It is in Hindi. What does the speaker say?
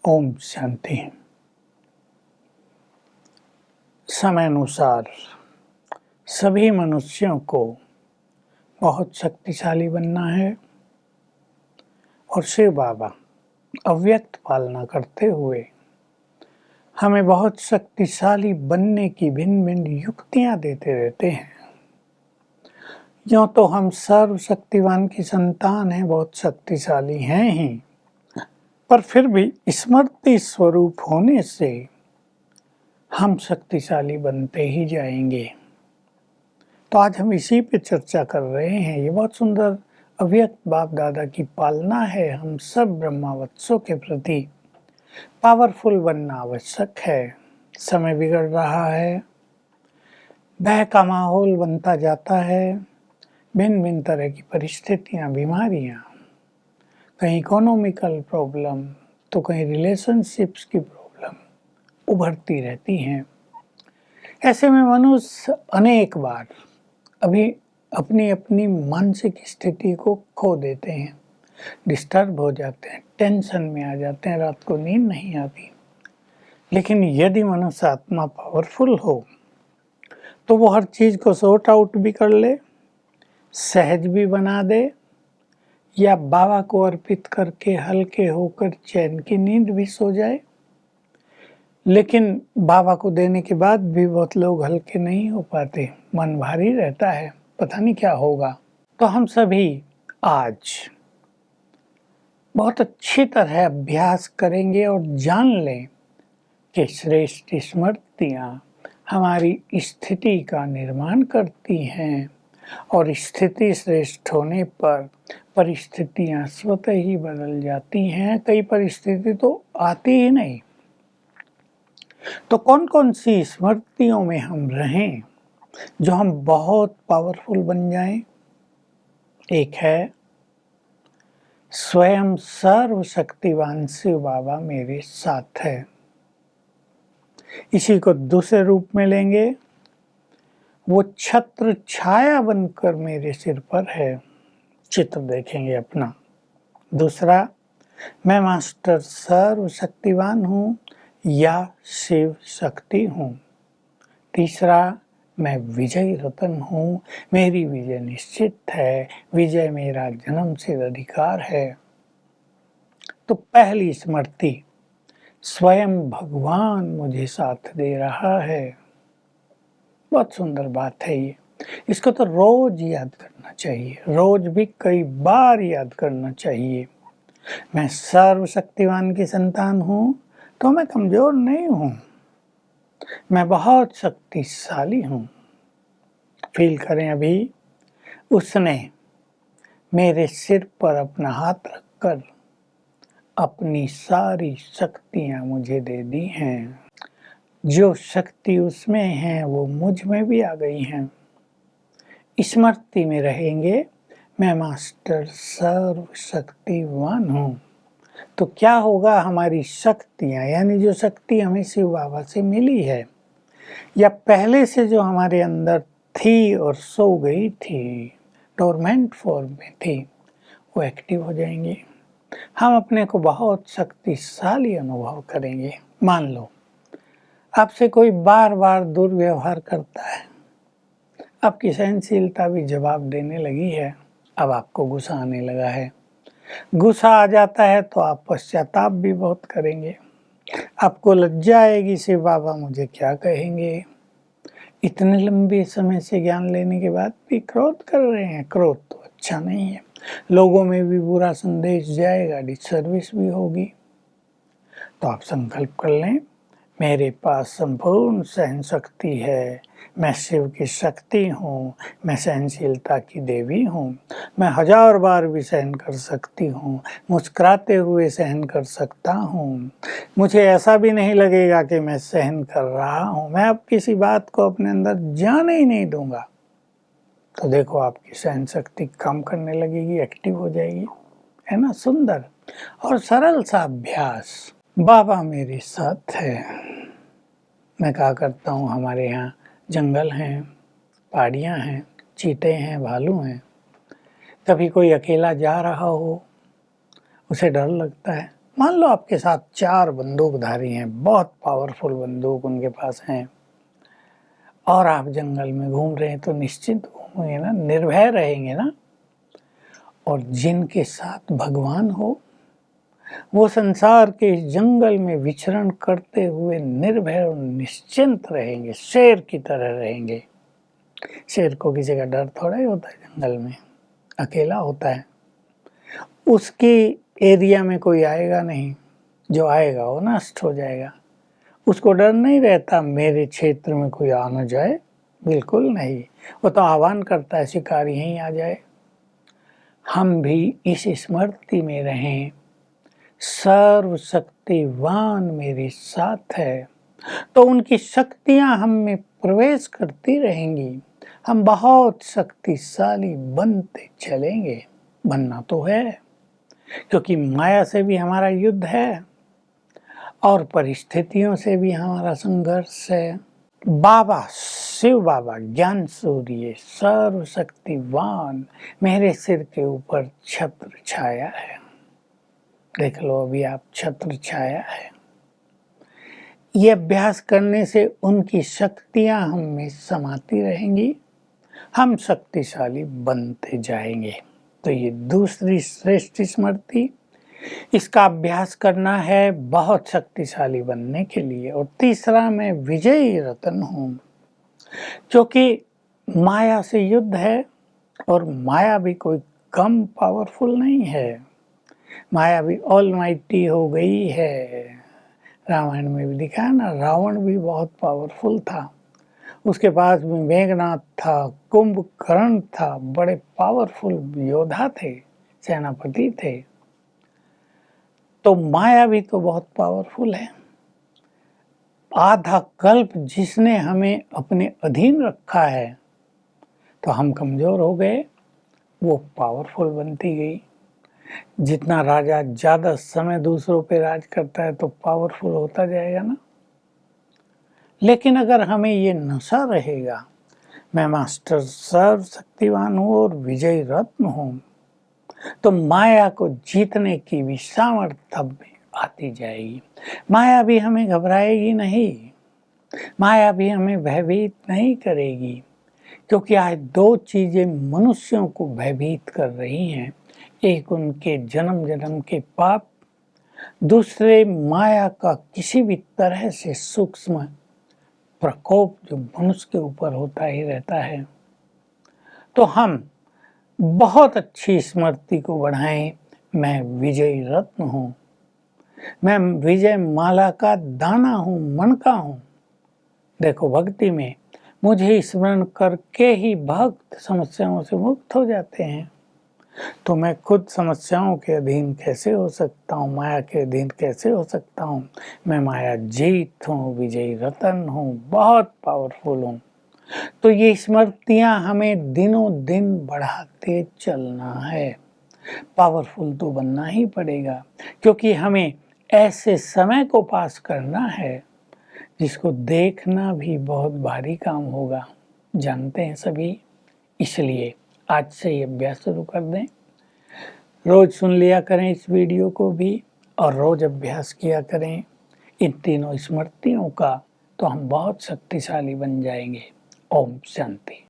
ओम शांति। समयानुसार सभी मनुष्यों को बहुत शक्तिशाली बनना है और शिव बाबा अव्यक्त पालना करते हुए हमें बहुत शक्तिशाली बनने की भिन्न भिन्न युक्तियां देते रहते हैं। यूँ तो हम सर्वशक्तिवान की संतान हैं, बहुत शक्तिशाली हैं ही, पर फिर भी स्मृति स्वरूप होने से हम शक्तिशाली बनते ही जाएंगे। तो आज हम इसी पे चर्चा कर रहे हैं। ये बहुत सुंदर अव्यक्त बाप दादा की पालना है। हम सब ब्रह्मावत्सों के प्रति पावरफुल बनना आवश्यक है। समय बिगड़ रहा है, भय का माहौल बनता जाता है, भिन्न भिन्न तरह की परिस्थितियाँ, बीमारियाँ, कहीं इकोनॉमिकल प्रॉब्लम तो कहीं रिलेशनशिप्स की प्रॉब्लम उभरती रहती हैं। ऐसे में मनुष्य अनेक बार अभी अपनी अपनी मानसिक स्थिति को खो देते हैं, डिस्टर्ब हो जाते हैं, टेंशन में आ जाते हैं, रात को नींद नहीं आती। लेकिन यदि मनुष्य आत्मा पावरफुल हो तो वो हर चीज़ को सॉर्ट आउट भी कर ले, सहज भी बना दे, या बाबा को अर्पित करके हल्के होकर चैन की नींद भी सो जाए। लेकिन बाबा को देने के बाद भी बहुत लोग हल्के नहीं हो पाते, मन भारी रहता है, पता नहीं क्या होगा। तो हम सभी आज बहुत अच्छी तरह अभ्यास करेंगे और जान लें कि श्रेष्ठ स्मृतियाँ हमारी स्थिति का निर्माण करती हैं और स्थिति श्रेष्ठ होने पर परिस्थितियाँ स्वतः ही बदल जाती हैं। कई परिस्थिति तो आती ही नहीं। तो कौन कौन सी स्मृतियों में हम रहें जो हम बहुत पावरफुल बन जाएं? एक है स्वयं सर्वशक्तिवान शिव बाबा मेरे साथ है। इसी को दूसरे रूप में लेंगे, वो छत्र छाया बनकर मेरे सिर पर है। चित्र देखेंगे अपना। दूसरा, मैं मास्टर सर्वशक्तिवान हूँ या शिव शक्ति हूँ। तीसरा, मैं विजय रतन हूँ, मेरी विजय निश्चित है, विजय मेरा जन्म सिद्ध अधिकार है। तो पहली स्मृति, स्वयं भगवान मुझे साथ दे रहा है। बहुत सुंदर बात है ये। इसको तो रोज याद करना चाहिए, रोज भी कई बार याद करना चाहिए। मैं सर्वशक्तिवान की संतान हूँ तो मैं कमजोर नहीं हूँ, मैं बहुत शक्तिशाली हूँ। फील करें, अभी उसने मेरे सिर पर अपना हाथ रखकर अपनी सारी शक्तियाँ मुझे दे दी हैं। जो शक्ति उसमें है वो मुझ में भी आ गई हैं। स्मृति में रहेंगे, मैं मास्टर सर्वशक्तिवान हूँ। तो क्या होगा, हमारी शक्तियाँ यानी जो शक्ति हमें शिव बाबा से मिली है या पहले से जो हमारे अंदर थी और सो गई थी, डोरमेंट फॉर्म में थी, वो एक्टिव हो जाएंगी। हम अपने को बहुत शक्तिशाली अनुभव करेंगे। मान लो आपसे कोई बार बार दुर्व्यवहार करता है, आपकी सहनशीलता भी जवाब देने लगी है, अब आपको गुस्सा आने लगा है। गुस्सा आ जाता है तो आप पश्चाताप भी बहुत करेंगे, आपको लज्जा आएगी, शिव बाबा मुझे क्या कहेंगे। इतने लंबे समय से ज्ञान लेने के बाद भी क्रोध कर रहे हैं। क्रोध तो अच्छा नहीं है, लोगों में भी बुरा संदेश जाएगा, डिसर्विस भी होगी। तो आप संकल्प कर लें, मेरे पास संपूर्ण सहन शक्ति है, मैं शिव की शक्ति हूँ, मैं सहनशीलता की देवी हूँ, मैं 1000 बार भी सहन कर सकती हूँ, मुस्कुराते हुए सहन कर सकता हूँ, मुझे ऐसा भी नहीं लगेगा कि मैं सहन कर रहा हूँ, मैं अब किसी बात को अपने अंदर जाने ही नहीं दूंगा। तो देखो आपकी सहन शक्ति काम करने लगेगी, एक्टिव हो जाएगी, है ना। सुंदर और सरल सा अभ्यास। बाबा मेरे साथ है। मैं कहा करता हूँ, हमारे यहाँ जंगल हैं, पहाड़ियाँ हैं, चीते हैं, भालू हैं। कभी कोई अकेला जा रहा हो, उसे डर लगता है, मान लो आपके साथ 4 बंदूकधारी हैं, बहुत पावरफुल बंदूक उनके पास हैं और आप जंगल में घूम रहे हैं, तो निश्चित घूमेंगे ना, निर्भय रहेंगे ना। और जिनके साथ भगवान हो, वो संसार के इस जंगल में विचरण करते हुए निर्भय और निश्चिंत रहेंगे, शेर की तरह रहेंगे। शेर को किसी का डर थोड़ा ही होता है, जंगल में अकेला होता है, उसकी एरिया में कोई आएगा नहीं, जो आएगा वो नष्ट हो जाएगा। उसको डर नहीं रहता मेरे क्षेत्र में कोई आ न जाए, बिल्कुल नहीं। वो तो आह्वान करता है शिकार यहीं आ जाए। हम भी इस स्मृति में रहें, सर्वशक्तिवान मेरे साथ है, तो उनकी शक्तियां हम में प्रवेश करती रहेंगी। हम बहुत शक्तिशाली बनते चलेंगे, बनना तो है, क्योंकि माया से भी हमारा युद्ध है और परिस्थितियों से भी हमारा संघर्ष है। बाबा शिव बाबा ज्ञान सूर्य सर्वशक्तिवान मेरे सिर के ऊपर छत्र छाया है। देख लो अभी आप, छत्र छाया है। ये अभ्यास करने से उनकी शक्तियां हम में समाती रहेंगी, हम शक्तिशाली बनते जाएंगे। तो ये दूसरी श्रेष्ठ स्मृति, इसका अभ्यास करना है बहुत शक्तिशाली बनने के लिए। और तीसरा, मैं विजयी रतन हूँ, क्योंकि माया से युद्ध है और माया भी कोई कम पावरफुल नहीं है। माया भी ऑलमाइटी हो गई है। रामायण में भी दिखा ना, रावण भी बहुत पावरफुल था, उसके पास भी मेघनाथ था, कुंभकर्ण था, बड़े पावरफुल योद्धा थे, सेनापति थे। तो माया भी तो बहुत पावरफुल है। आधा कल्प जिसने हमें अपने अधीन रखा है, तो हम कमजोर हो गए, वो पावरफुल बनती गई। जितना राजा ज्यादा समय दूसरों पे राज करता है तो पावरफुल होता जाएगा ना। लेकिन अगर हमें ये नशा रहेगा, मैं मास्टर सर्वशक्तिवान हूँ और विजयी रत्न हूँ, तो माया को जीतने की भी सामर्थ्य में आती जाएगी। माया भी हमें घबराएगी नहीं, माया भी हमें भयभीत नहीं करेगी, क्योंकि आज 2 चीजें मनुष्यों को भयभीत कर रही हैं। एक उनके जन्म जन्म के पाप, दूसरे माया का किसी भी तरह से सूक्ष्म प्रकोप जो मनुष्य के ऊपर होता ही रहता है। तो हम बहुत अच्छी स्मृति को बढ़ाएं, मैं विजयी रत्न हूँ, मैं विजय माला का दाना हूँ, मणका हूँ। देखो भक्ति में मुझे स्मरण करके ही भक्त समस्याओं से मुक्त हो जाते हैं। तो मैं खुद समस्याओं के अधीन कैसे हो सकता हूँ, माया के अधीन कैसे हो सकता हूँ। मैं माया जीत हूँ, विजयी रतन हूँ, बहुत पावरफुल हूँ। तो ये स्मृतियाँ हमें दिनों दिन बढ़ाते चलना है। पावरफुल तो बनना ही पड़ेगा, क्योंकि हमें ऐसे समय को पास करना है जिसको देखना भी बहुत भारी काम होगा, जानते हैं सभी। इसलिए आज से ही अभ्यास शुरू कर दें। रोज सुन लिया करें इस वीडियो को भी और रोज अभ्यास किया करें इन तीनों स्मृतियों का, तो हम बहुत शक्तिशाली बन जाएंगे। ओम शांति।